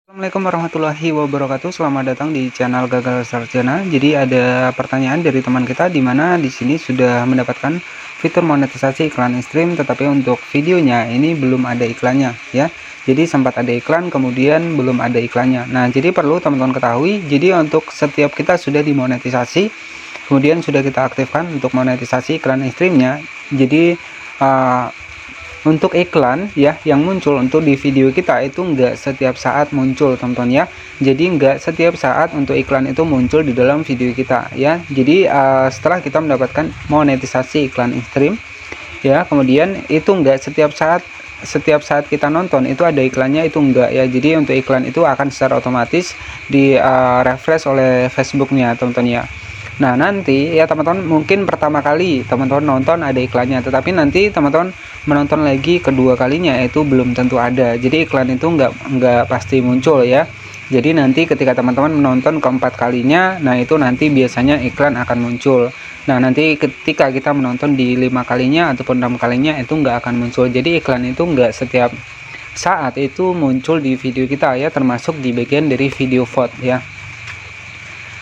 Assalamualaikum warahmatullahi wabarakatuh. Selamat datang di channel Gagal Sarjana. Jadi ada pertanyaan dari teman kita di mana di sini sudah mendapatkan fitur monetisasi iklan stream, tetapi untuk videonya ini belum ada iklannya ya. Jadi sempat ada iklan, kemudian belum ada iklannya. Nah, jadi perlu teman-teman ketahui, jadi untuk setiap kita sudah dimonetisasi, kemudian sudah kita aktifkan untuk monetisasi iklan streamnya. Jadi uh, untuk iklan ya yang muncul untuk di video kita itu enggak setiap saat muncul teman-teman ya. Jadi enggak setiap saat untuk iklan itu muncul di dalam video kita ya. Jadi setelah kita mendapatkan monetisasi iklan stream ya, kemudian itu enggak setiap saat kita nonton itu ada iklannya, itu enggak ya. Jadi untuk iklan itu akan secara otomatis di refresh oleh Facebooknya teman-teman ya. Nah, nanti ya teman-teman mungkin pertama kali teman-teman nonton ada iklannya, tetapi nanti teman-teman menonton lagi kedua kalinya itu belum tentu ada. Jadi iklan itu nggak pasti muncul ya. Jadi nanti ketika teman-teman menonton keempat kalinya, nah itu nanti biasanya iklan akan muncul. Nah, nanti ketika kita menonton di 5 kalinya ataupun 6 kalinya itu nggak akan muncul. Jadi iklan itu nggak setiap saat itu muncul di video kita ya, termasuk di bagian dari video vote ya.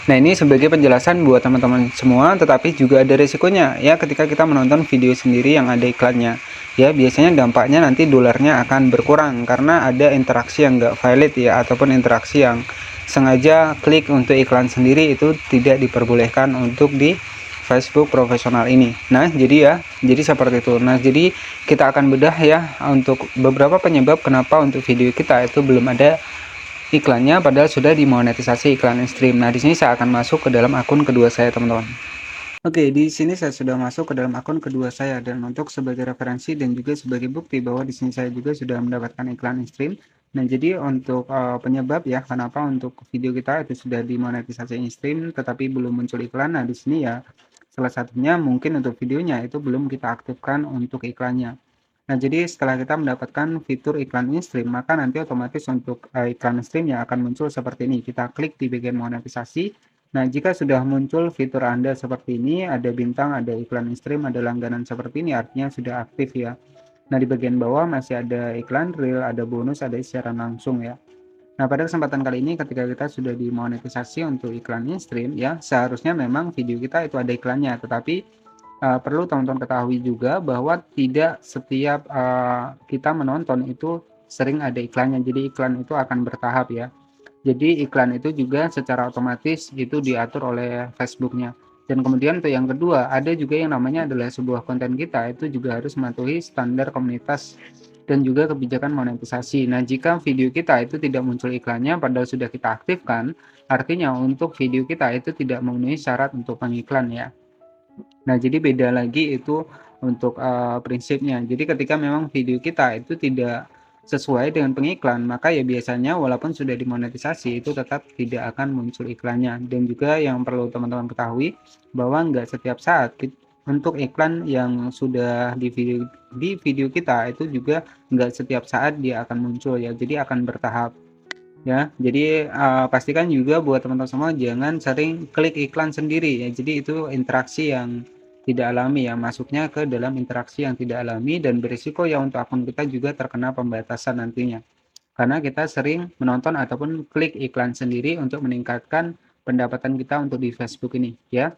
Nah, ini sebagai penjelasan buat teman-teman semua, tetapi juga ada resikonya ya ketika kita menonton video sendiri yang ada iklannya. Ya, biasanya dampaknya nanti dolarnya akan berkurang karena ada interaksi yang nggak valid ya, ataupun interaksi yang sengaja klik untuk iklan sendiri itu tidak diperbolehkan untuk di Facebook profesional ini. Nah, jadi seperti itu. Nah, jadi kita akan bedah ya untuk beberapa penyebab kenapa untuk video kita itu belum ada iklannya padahal sudah dimonetisasi iklan stream. Nah, di sini saya akan masuk ke dalam akun kedua saya, teman-teman. Oke, di sini saya sudah masuk ke dalam akun kedua saya, dan untuk sebagai referensi dan juga sebagai bukti bahwa di sini saya juga sudah mendapatkan iklan stream. Nah, jadi untuk penyebab ya kenapa untuk video kita itu sudah dimonetisasi stream tetapi belum muncul iklan. Nah, di sini ya salah satunya mungkin untuk videonya itu belum kita aktifkan untuk iklannya. Nah, jadi setelah kita mendapatkan fitur iklan in-stream, maka nanti otomatis untuk iklan stream yang akan muncul seperti ini. Kita klik di bagian monetisasi. Nah, jika sudah muncul fitur Anda seperti ini, ada bintang, ada iklan in-stream, ada langganan seperti ini, artinya sudah aktif ya. Nah, di bagian bawah masih ada iklan real, ada bonus, ada siaran langsung ya. Nah, pada kesempatan kali ini ketika kita sudah dimonetisasi untuk iklan in-stream ya, seharusnya memang video kita itu ada iklannya, tetapi perlu teman-teman ketahui juga bahwa tidak setiap kita menonton itu sering ada iklannya. Jadi iklan itu akan bertahap ya. Jadi iklan itu juga secara otomatis itu diatur oleh Facebooknya. Dan kemudian untuk yang kedua, ada juga yang namanya adalah sebuah konten kita itu juga harus mematuhi standar komunitas dan juga kebijakan monetisasi. Nah, jika video kita itu tidak muncul iklannya padahal sudah kita aktifkan, artinya untuk video kita itu tidak memenuhi syarat untuk pengiklan ya. Nah, jadi beda lagi itu untuk prinsipnya. Jadi ketika memang video kita itu tidak sesuai dengan pengiklan, maka ya biasanya walaupun sudah dimonetisasi itu tetap tidak akan muncul iklannya. Dan juga yang perlu teman-teman ketahui bahwa nggak setiap saat untuk iklan yang sudah di video kita itu juga nggak setiap saat dia akan muncul ya. Jadi akan bertahap ya. Jadi pastikan juga buat teman-teman semua jangan sering klik iklan sendiri ya. Jadi itu interaksi yang tidak alami ya, masuknya ke dalam interaksi yang tidak alami dan berisiko ya untuk akun kita juga terkena pembatasan nantinya. Karena kita sering menonton ataupun klik iklan sendiri untuk meningkatkan pendapatan kita untuk di Facebook ini ya.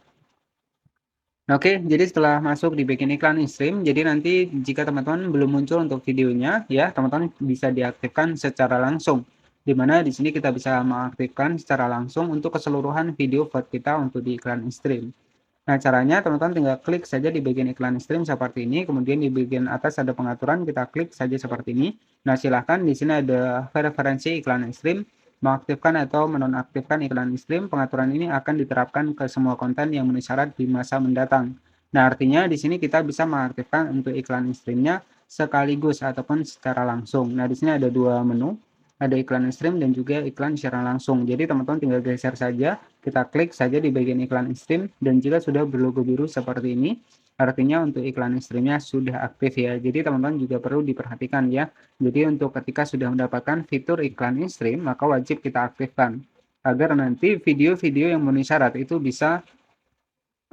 Oke, jadi setelah masuk di bagian iklan in-stream, jadi nanti jika teman-teman belum muncul untuk videonya, ya teman-teman bisa diaktifkan secara langsung. Di mana di sini kita bisa mengaktifkan secara langsung untuk keseluruhan video vote kita untuk di iklan in-stream. Nah, caranya teman-teman tinggal klik saja di bagian iklan in-stream seperti ini, kemudian di bagian atas ada pengaturan, kita klik saja seperti ini. Nah, silahkan di sini ada referensi iklan in-stream. Mengaktifkan atau menonaktifkan iklan in-stream, pengaturan ini akan diterapkan ke semua konten yang memenuhi syarat di masa mendatang. Nah, artinya di sini kita bisa mengaktifkan untuk iklan in-streamnya sekaligus ataupun secara langsung. Nah, di sini ada dua menu, ada iklan in-stream dan juga iklan siaran langsung. Jadi teman-teman tinggal geser saja, kita klik saja di bagian iklan in-stream, dan jika sudah berlogo biru seperti ini, artinya untuk iklan in-streamnya sudah aktif ya. Jadi teman-teman juga perlu diperhatikan ya. Jadi untuk ketika sudah mendapatkan fitur iklan in-stream, maka wajib kita aktifkan agar nanti video-video yang memenuhi syarat itu bisa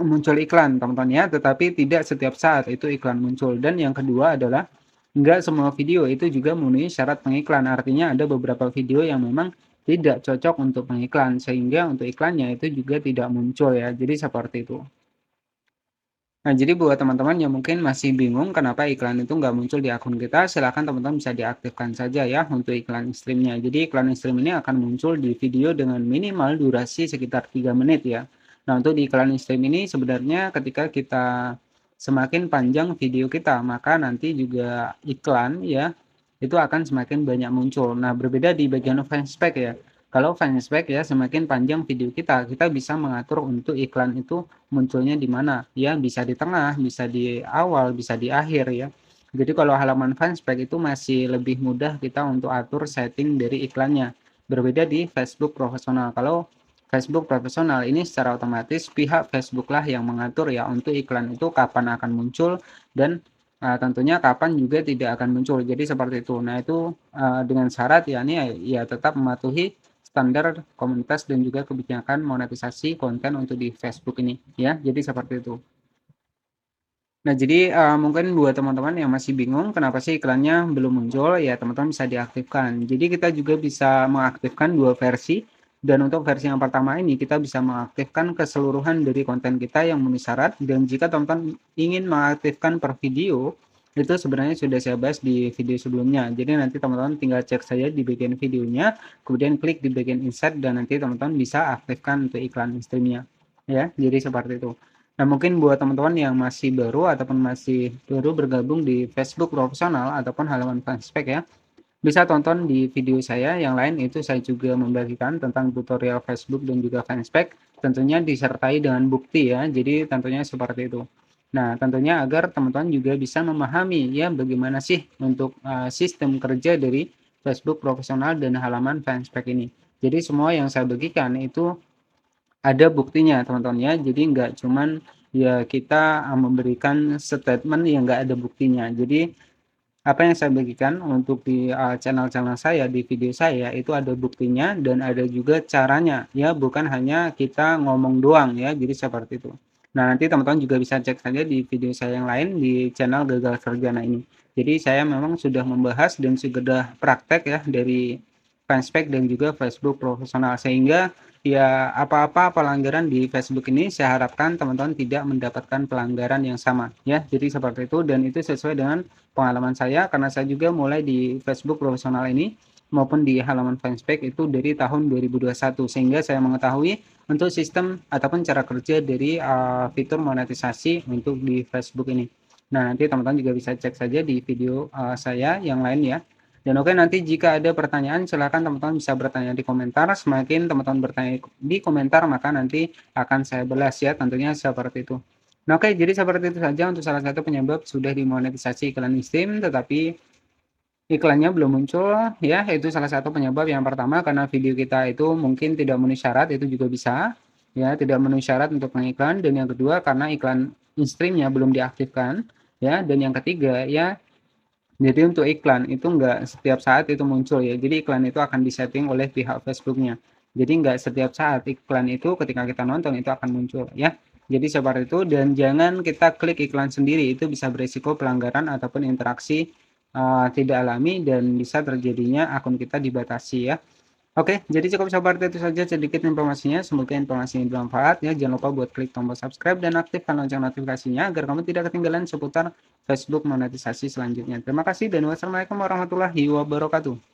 muncul iklan teman-teman ya, tetapi tidak setiap saat itu iklan muncul. Dan yang kedua adalah Enggak semua video itu juga memenuhi syarat pengiklan, artinya ada beberapa video yang memang tidak cocok untuk pengiklan, sehingga untuk iklannya itu juga tidak muncul ya, jadi seperti itu. Nah, jadi buat teman-teman yang mungkin masih bingung kenapa iklan itu nggak muncul di akun kita, silakan teman-teman bisa diaktifkan saja ya untuk iklan streamnya. Jadi iklan stream ini akan muncul di video dengan minimal durasi sekitar 3 menit ya. Nah, untuk di iklan stream ini sebenarnya ketika kita semakin panjang video kita, maka nanti juga iklan ya itu akan semakin banyak muncul. Nah, berbeda di bagian fanspage ya. Kalau fanspage ya semakin panjang video kita, kita bisa mengatur untuk iklan itu munculnya di mana ya, bisa di tengah, bisa di awal, bisa di akhir ya. Jadi kalau halaman fanspage itu masih lebih mudah kita untuk atur setting dari iklannya, berbeda di Facebook profesional. Kalau Facebook profesional ini secara otomatis pihak Facebook lah yang mengatur ya untuk iklan itu kapan akan muncul dan tentunya kapan juga tidak akan muncul. Jadi seperti itu. Nah itu dengan syarat ya ini ya tetap mematuhi standar komunitas dan juga kebijakan monetisasi konten untuk di Facebook ini ya. Jadi seperti itu. Nah, jadi mungkin buat teman-teman yang masih bingung kenapa sih iklannya belum muncul, ya teman-teman bisa diaktifkan. Jadi kita juga bisa mengaktifkan dua versi. Dan untuk versi yang pertama ini kita bisa mengaktifkan keseluruhan dari konten kita yang memenuhi syarat. Dan jika teman-teman ingin mengaktifkan per video, itu sebenarnya sudah saya bahas di video sebelumnya. Jadi nanti teman-teman tinggal cek saja di bagian videonya, kemudian klik di bagian insert dan nanti teman-teman bisa aktifkan untuk iklan streamnya. Ya, jadi seperti itu. Nah, mungkin buat teman-teman yang masih baru ataupun masih baru bergabung di Facebook profesional ataupun halaman fanspage ya, bisa tonton di video saya yang lain, itu saya juga membagikan tentang tutorial Facebook dan juga fanspage, tentunya disertai dengan bukti ya, jadi tentunya seperti itu. Nah, tentunya agar teman-teman juga bisa memahami ya bagaimana sih untuk sistem kerja dari Facebook profesional dan halaman fanspage ini. Jadi semua yang saya bagikan itu ada buktinya teman-teman ya, jadi nggak cuman ya kita memberikan statement yang nggak ada buktinya. Jadi apa yang saya bagikan untuk di channel-channel saya, di video saya itu ada buktinya dan ada juga caranya ya, bukan hanya kita ngomong doang ya, jadi seperti itu. Nah, nanti teman-teman juga bisa cek saja di video saya yang lain di channel Gagal Sarjana ini. Jadi saya memang sudah membahas dan sudah praktek ya dari fanspage dan juga Facebook profesional, sehingga ya apa-apa pelanggaran di Facebook ini saya harapkan teman-teman tidak mendapatkan pelanggaran yang sama ya. Jadi seperti itu dan itu sesuai dengan pengalaman saya karena saya juga mulai di Facebook profesional ini maupun di halaman fanspage itu dari tahun 2021, sehingga saya mengetahui untuk sistem ataupun cara kerja dari fitur monetisasi untuk di Facebook ini. Nah, nanti teman-teman juga bisa cek saja di video saya yang lain ya. Dan oke, nanti jika ada pertanyaan silahkan teman-teman bisa bertanya di komentar. Semakin teman-teman bertanya di komentar maka nanti akan saya balas ya, tentunya seperti itu. Nah, oke, jadi seperti itu saja untuk salah satu penyebab sudah dimonetisasi iklan Steam tetapi iklannya belum muncul ya, itu salah satu penyebab yang pertama karena video kita itu mungkin tidak memenuhi syarat, itu juga bisa ya, tidak memenuhi syarat untuk pengiklan. Dan yang kedua karena iklan in-streamnya belum diaktifkan ya, dan yang ketiga ya, jadi untuk iklan itu enggak setiap saat itu muncul ya, jadi iklan itu akan disetting oleh pihak Facebooknya. Jadi enggak setiap saat iklan itu ketika kita nonton itu akan muncul ya. Jadi seperti itu dan jangan kita klik iklan sendiri, itu bisa berisiko pelanggaran ataupun interaksi tidak alami dan bisa terjadinya akun kita dibatasi ya. Oke, jadi cukup seperti itu saja sedikit informasinya. Semoga informasinya bermanfaat ya. Jangan lupa buat klik tombol subscribe dan aktifkan lonceng notifikasinya agar kamu tidak ketinggalan seputar Facebook monetisasi selanjutnya. Terima kasih dan wassalamualaikum warahmatullahi wabarakatuh.